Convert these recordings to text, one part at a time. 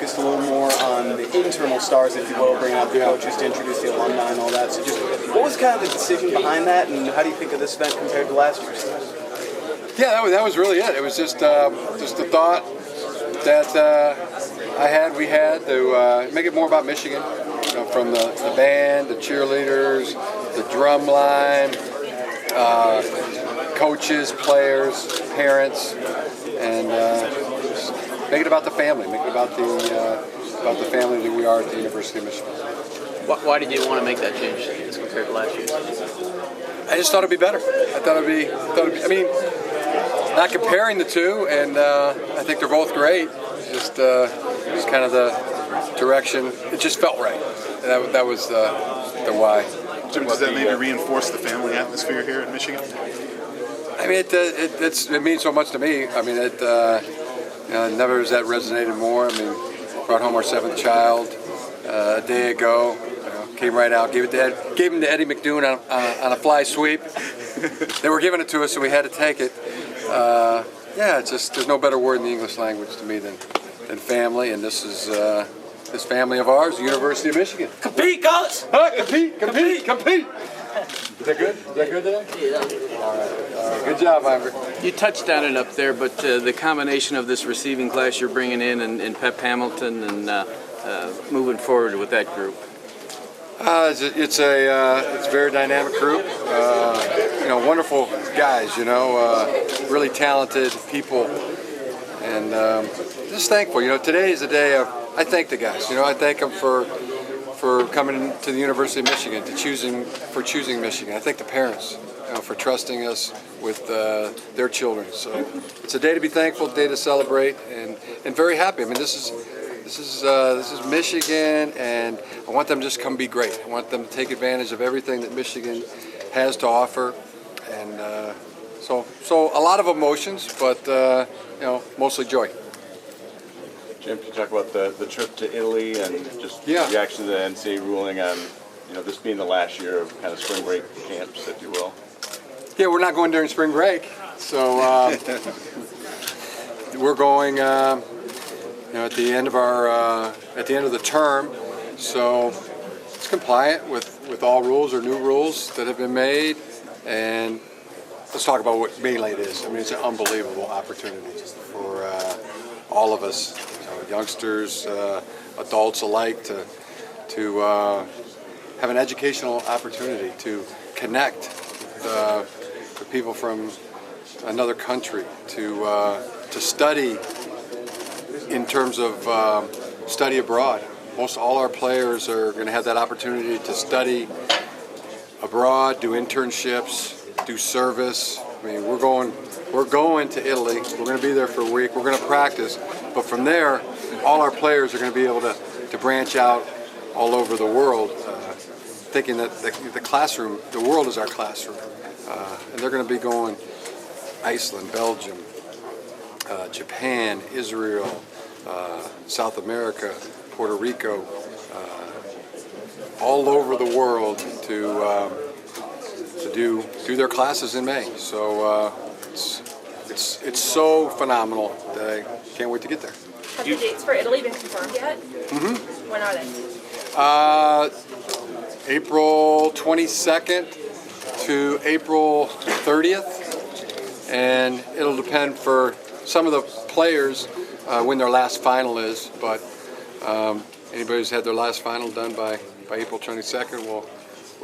focused a little more on the internal stars, if you will, bringing out the coaches to introduce the alumni and all that. So just what was kind of the decision behind that, and how do you think of this event compared to last year's? Yeah, that was really it. It was just the thought that we had to make it more about Michigan, from the band, the cheerleaders, the drum line, coaches, players, parents, and make it about the family. Make it about the family that we are at the University of Michigan. Why did you want to make that change as compared to last year? I just thought it'd be better. I thought it'd be. I mean, not comparing the two, and I think they're both great. Just kind of the direction. It just felt right. That was the why. Jim, does that maybe reinforce the family atmosphere here at Michigan? I mean, it means so much to me. I mean, never has that resonated more. I mean, brought home our 7th child a day ago. Came right out, gave him to Eddie McDoon on a fly sweep. They were giving it to us, so we had to take it. It's just there's no better word in the English language to me than family, and this is this family of ours, the University of Michigan. Compete, guys! Compete! Is that good? Is that good today? Yeah. All right. Good job, Ivor. You touched on it up there, but the combination of this receiving class you're bringing in and Pep Hamilton and moving forward with that group. It's a very dynamic group. Wonderful guys. Really talented people, and just thankful. Today is a day of. I thank the guys. I thank them for coming to the University of Michigan, for choosing Michigan. I thank the parents, for trusting us with their children. So it's a day to be thankful, a day to celebrate, and very happy. I mean, this is Michigan, and I want them to just come be great. I want them to take advantage of everything that Michigan has to offer, and so a lot of emotions, but mostly joy. Jim, can you talk about the trip to Italy and just reaction to the NCAA ruling on this being the last year of kind of spring break camps, if you will? Yeah, we're not going during spring break, so we're going. At the end of the term, so it's compliant with all rules or new rules that have been made. And let's talk about what May Late is. I mean, it's an unbelievable opportunity for all of us, youngsters, adults alike, to have an educational opportunity to connect with people from another country, to study. In terms of study abroad, most all our players are going to have that opportunity to study abroad, do internships, do service. I mean, we're going to Italy. We're going to be there for a week. We're going to practice, but from there, all our players are going to be able to branch out all over the world, thinking that the classroom, the world is our classroom, and they're going to be going Iceland, Belgium, Japan, Israel, South America, Puerto Rico, all over the world to do their classes in May. So it's so phenomenal that I can't wait to get there. Have the dates for Italy been confirmed yet? Mm-hmm. When are they? April 22nd to April 30th, and it'll depend for some of the players when their last final is, but anybody who's had their last final done by April 22nd will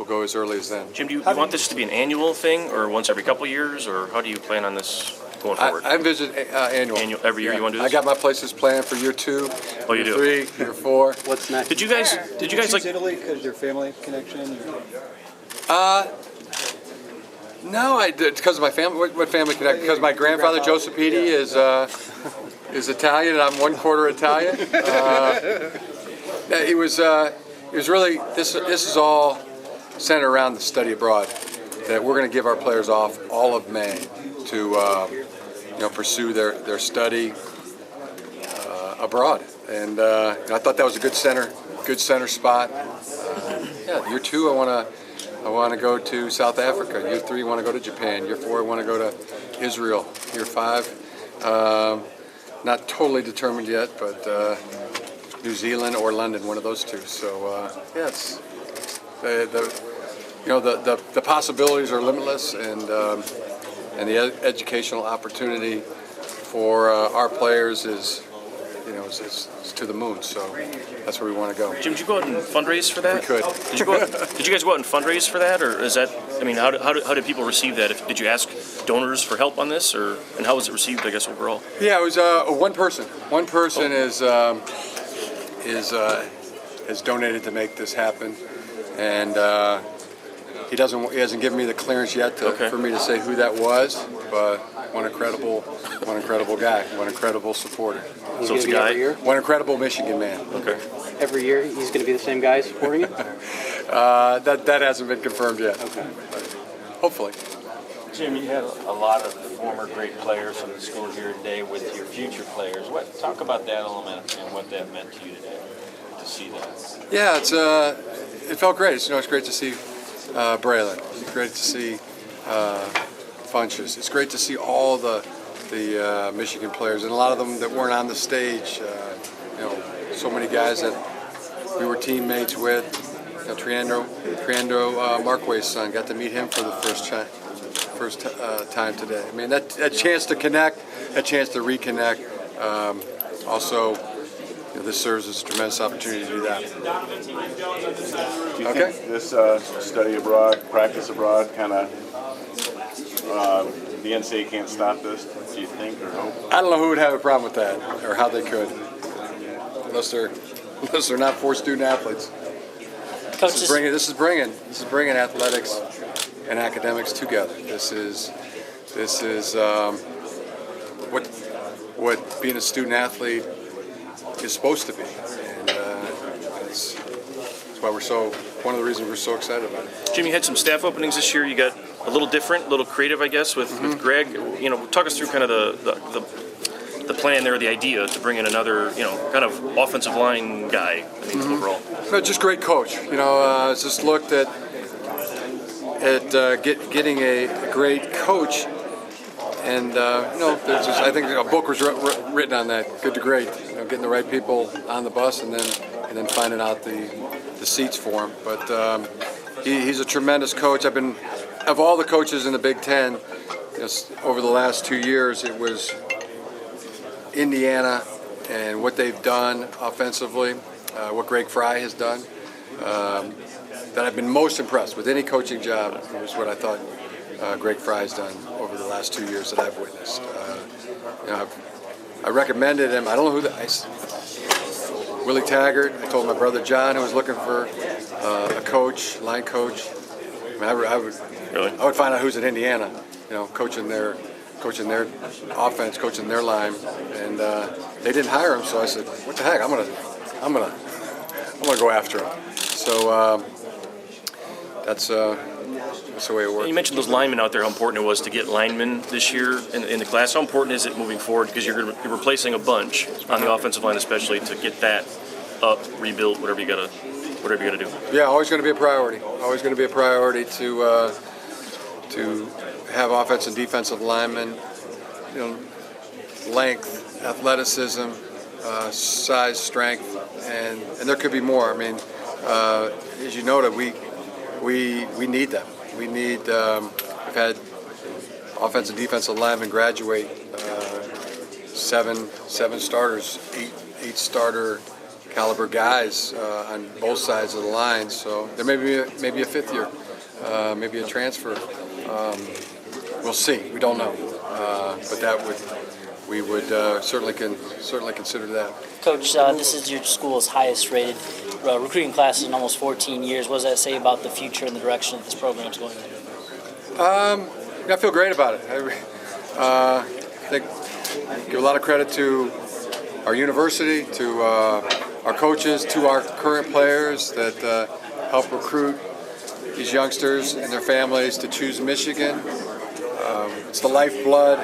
go as early as then. Jim, do you want this to be an annual thing, or once every couple years, or how do you plan on this going forward? I visit annual. Every year you want to do this? I got my places planned for year 2, Oh, you year do? 3, year 4. What's next? Did you guys like Italy because of your family connection? No, I did because of my family. What family connection? Because my grandfather Joseph Petey is Italian, and I'm 1/4 Italian. It was really this is all centered around the study abroad. That we're going to give our players off all of May to pursue their study abroad, and I thought that was a good center spot. Year 2, I want to go to South Africa. Year 3, I want to go to Japan. Year 4, I want to go to Israel. Year 5, not totally determined yet, but New Zealand or London, one of those two. So yeah, it's the possibilities are limitless, and the educational opportunity for our players is to the moon. So that's where we want to go. Jim, did you go out and fundraise for that? We could. Did you guys go out and fundraise for that, or is that? I mean, how did people receive that? Did you ask donors for help on this, and how was it received? I guess overall. Yeah, it was one person. One person is donated to make this happen, and he hasn't given me the clearance yet for me to say who that was, but one incredible guy, one incredible supporter. So it's a guy. One incredible Michigan man. Okay. Every year he's going to be the same guy supporting you? That hasn't been confirmed yet. Okay. But hopefully. Jim, you had a lot of former great players from the school here today with your future players. Talk about that element and what that meant to you today, to see that. Yeah, it felt great. It's great to see Braylon. It's great to see Funches. It's great to see all the Michigan players, and a lot of them that weren't on the stage. So many guys that we were teammates with. Triandro Marquay's son, got to meet him for the first time today. I mean, that chance to connect, that chance to reconnect. Also, this serves as a tremendous opportunity to do that. Do you think this study abroad, practice abroad, kind of the NCAA can't stop this? Do you think or hope? I don't know who would have a problem with that, or how they could, unless they're not for student athletes. This is bringing athletics and academics together. This is what being a student athlete is supposed to be, and that's why one of the reasons we're so excited about it. Jim, you had some staff openings this year. You got a little different, a little creative, I guess, with Greg. Talk us through kind of the plan there, the idea to bring in another, kind of offensive line guy. I mean, overall. No, just great coach. Just looked at getting a great coach, and I think a book was written on that. Good to great. Getting the right people on the bus, and then finding out the seats for him. But he's a tremendous coach. Of all the coaches in the Big Ten, over the last 2 years, it was Indiana and what they've done offensively, what Greg Fry has done, that I've been most impressed with any coaching job. Was what I thought Greg Fry's done over the last 2 years that I've witnessed. I recommended him. I don't know who Willie Taggart. I told my brother John, who was looking for a coach, line coach. I would find out who's at Indiana, coaching their offense, coaching their line, and they didn't hire him. So I said, "What the heck? I'm gonna go after him." So that's the way it works. You mentioned those linemen out there. How important it was to get linemen this year in the class. How important is it moving forward? Because you're replacing a bunch on the offensive line, especially to get that up, rebuilt, whatever you gotta do. Yeah, always going to be a priority. Always going to be a priority to have offensive and defensive linemen, length, athleticism, size, strength, and there could be more. I mean, as you noted, we need them. We need. We've had offensive and defensive linemen graduate, seven starters, eight starter caliber guys on both sides of the line. So there may be a fifth year, maybe a transfer. We'll see. We don't know, but we would certainly consider that. Coach, this is your school's highest rated recruiting class in almost 14 years. What does that say about the future and the direction that this program is going in? I feel great about it. I think give a lot of credit to our university, to our coaches, to our current players that help recruit these youngsters and their families to choose Michigan. It's the lifeblood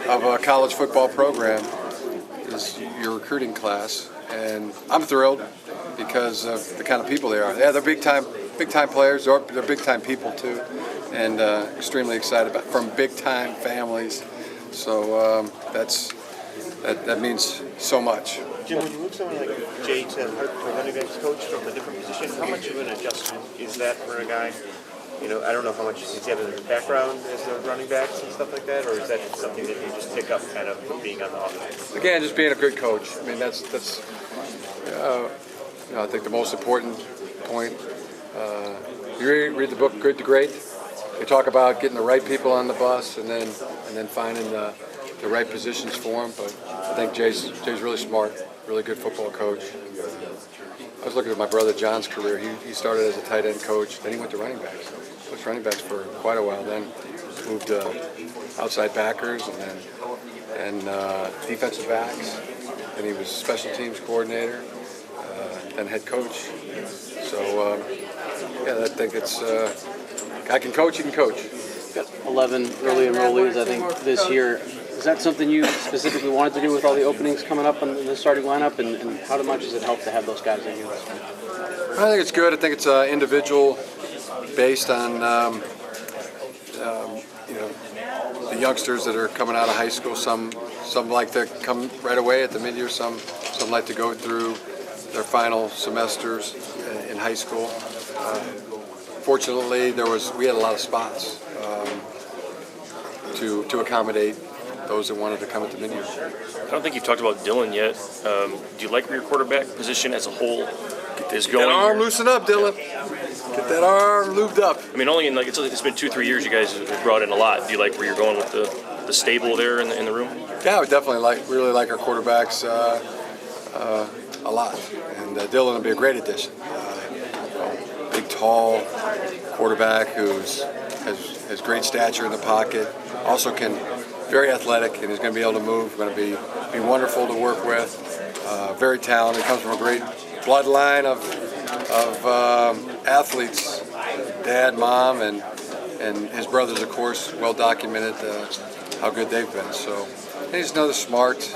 of a college football program, is your recruiting class, and I'm thrilled because of the kind of people they are. Yeah, they're big time players. They're big time people too, and extremely excited from big time families. So that means so much. Jim, when you move someone like Jay to running backs coach from a different position, how much of an adjustment is that for a guy? You know, I don't know how much he's got in his background as a running backs and stuff like that, or is that something that you just pick up kind of from being on the offense? Again, just being a good coach. I mean, that's I think the most important point. You read the book Good to Great. We talk about getting the right people on the bus and then finding the right positions for them. But I think Jay's really smart, really good football coach. I was looking at my brother John's career. He started as a tight end coach, then he went to running backs. Coached running backs for quite a while, then moved to outside backers and defensive backs. And he was special teams coordinator, then head coach. So I think it's I can coach, you can coach. Got 11 early enrollees, I think, this year. Is that something you specifically wanted to do with all the openings coming up in the starting lineup, and how much does it help to have those guys in here? I think it's good. I think it's individual based on the youngsters that are coming out of high school. Some like to come right away at the mid-year. Some like to go through their final semesters in high school. Fortunately, we had a lot of spots to accommodate those that wanted to come at the mid-year. I don't think you've talked about Dylan yet. Do you like where your quarterback position as a whole is going? Get that arm loosened up, Dylan. Get that arm lubed up. I mean, only in it's been 2-3 years you guys have brought in a lot. Do you like where you're going with the stable there in the room? Yeah, we definitely really like our quarterbacks a lot, and Dylan will be a great addition. Big, tall quarterback who has great stature in the pocket. Also very athletic, and he's going to be able to move. Going to be wonderful to work with. Very talented. Comes from a great bloodline of athletes. Dad, mom, and his brothers, of course, well documented how good they've been. So he's another smart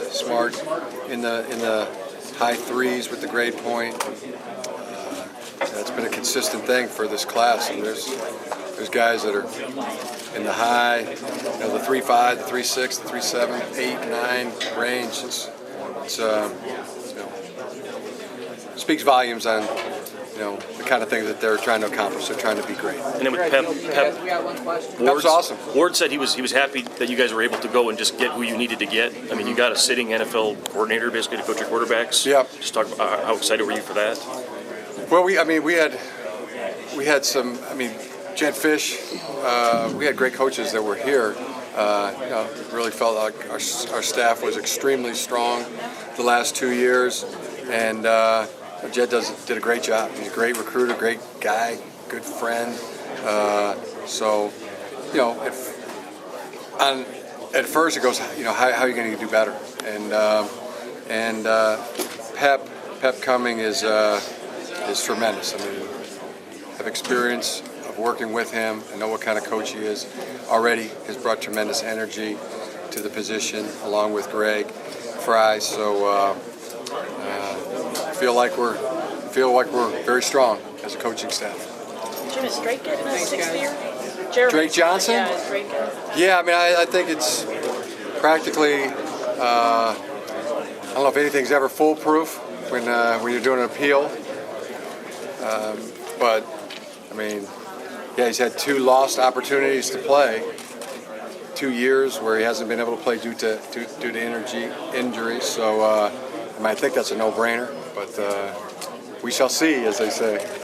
in the high threes with the grade point. That's been a consistent thing for this class, and there's guys that are in the high, the 3.5, the 3.6, the 3.7, 8, 9 range. It's speaks volumes on the kind of things that they're trying to accomplish. They're trying to be great. And then with Pep, that was awesome. Ward said he was happy that you guys were able to go and just get who you needed to get. I mean, you got a sitting NFL coordinator basically to coach your quarterbacks. Yeah. Just talk about how excited were you for that? Well, we had some. I mean, Jen Fish. We had great coaches that were here. Really felt like our staff was extremely strong the last 2 years, and Jed did a great job. He's a great recruiter, great guy, good friend. At first it goes, how are you going to do better? And Pep coming is tremendous. I mean, I have experience of working with him and know what kind of coach he is. Already has brought tremendous energy to the position, along with Greg Fry. So feel like we're very strong as a coaching staff. Jim, is Drake getting a 6th year? Drake Johnson? Yeah, is Drake Yeah, I mean, I think it's practically. I don't know if anything's ever foolproof when you're doing an appeal. But I mean, yeah, he's had 2 lost opportunities to play. 2 years where he hasn't been able to play due to injury. So I think that's a no-brainer. But we shall see, as they say.